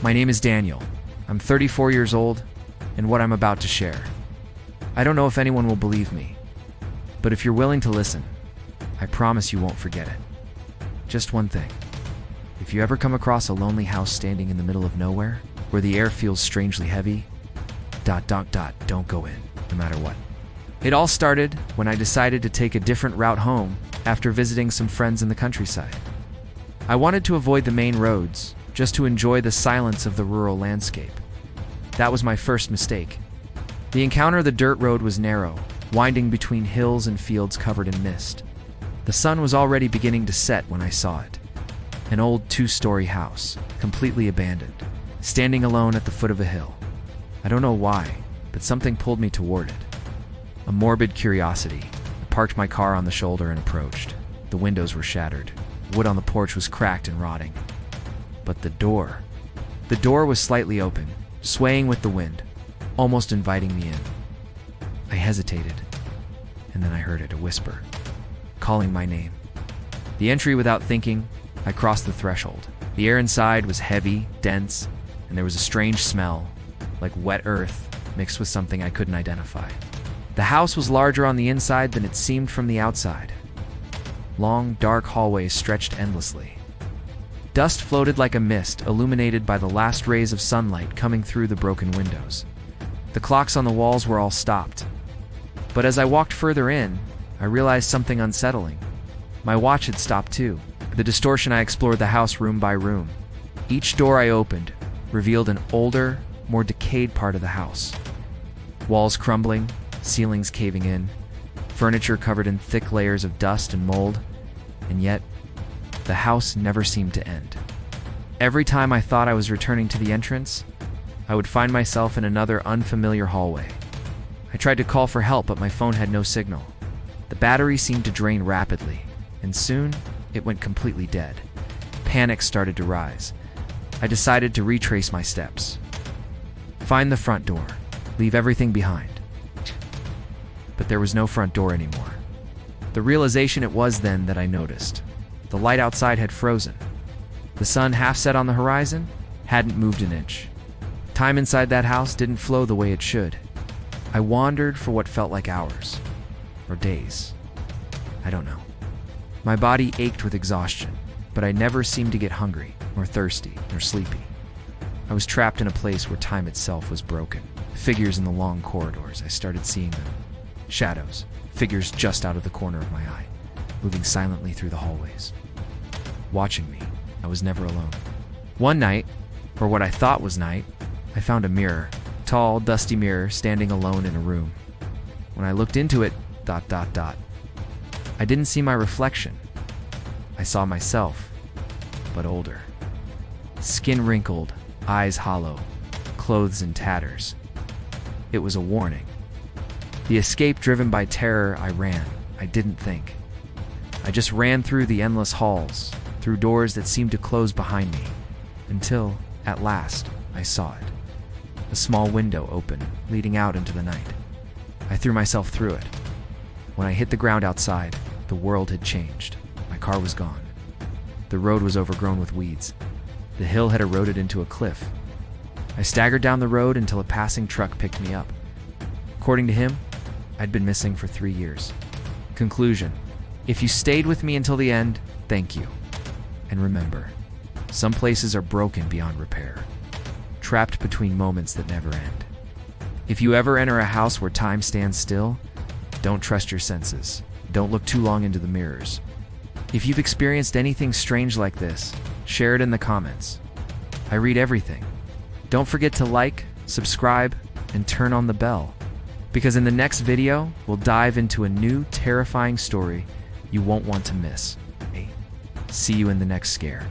My name is Daniel. I'm 34 years old, and what I'm about to share, I don't know if anyone will believe me, but if you're willing to listen, I promise you won't forget it. Just one thing. If you ever come across a lonely house standing in the middle of nowhere, where the air feels strangely heavy, ... don't go in, no matter what. It all started when I decided to take a different route home after visiting some friends in the countryside. I wanted to avoid the main roads, just to enjoy the silence of the rural landscape. That was my first mistake. The encounter, the dirt road was narrow, winding between hills and fields covered in mist. The sun was already beginning to set when I saw it. An old 2-story house, completely abandoned, standing alone at the foot of a hill. I don't know why, but something pulled me toward it. A morbid curiosity. I parked my car on the shoulder and approached. The windows were shattered. Wood on the porch was cracked and rotting. But the door was slightly open, swaying with the wind, almost inviting me in. I hesitated, and then I heard it, a whisper, calling my name. The entry, without thinking, I crossed the threshold. The air inside was heavy, dense, and there was a strange smell, like wet earth mixed with something I couldn't identify. The house was larger on the inside than it seemed from the outside. Long, dark hallways stretched endlessly. Dust floated like a mist, illuminated by the last rays of sunlight coming through the broken windows. The clocks on the walls were all stopped. But as I walked further in, I realized something unsettling. My watch had stopped too. The distortion, I explored the house room by room. Each door I opened revealed an older, more decayed part of the house. Walls crumbling, ceilings caving in, furniture covered in thick layers of dust and mold, and yet, the house never seemed to end. Every time I thought I was returning to the entrance, I would find myself in another unfamiliar hallway. I tried to call for help, but my phone had no signal. The battery seemed to drain rapidly, and soon, it went completely dead. Panic started to rise. I decided to retrace my steps. Find the front door. Leave everything behind. But there was no front door anymore. The realization it was then that I noticed. The light outside had frozen. The sun, half set on the horizon, hadn't moved an inch. Time inside that house didn't flow the way it should. I wandered for what felt like hours. Or days. I don't know. My body ached with exhaustion, but I never seemed to get hungry, nor thirsty, nor sleepy. I was trapped in a place where time itself was broken. Figures in the long corridors, I started seeing them. Shadows, figures just out of the corner of my eye, moving silently through the hallways. Watching me, I was never alone. One night, or what I thought was night, I found a mirror, tall, dusty mirror, standing alone in a room. When I looked into it, ... I didn't see my reflection. I saw myself, but older. Skin wrinkled, eyes hollow, clothes in tatters. It was a warning. The escape, driven by terror, I ran. I didn't think. I just ran through the endless halls, through doors that seemed to close behind me, until, at last, I saw it. A small window open, leading out into the night. I threw myself through it. When I hit the ground outside, the world had changed. My car was gone. The road was overgrown with weeds. The hill had eroded into a cliff. I staggered down the road until a passing truck picked me up. According to him, I'd been missing for 3 years. Conclusion: if you stayed with me until the end, thank you. And remember, some places are broken beyond repair, trapped between moments that never end. If you ever enter a house where time stands still, don't trust your senses. Don't look too long into the mirrors. If you've experienced anything strange like this, share it in the comments. I read everything. Don't forget to like, subscribe, and turn on the bell, because in the next video, we'll dive into a new terrifying story you won't want to miss. See you in the next scare.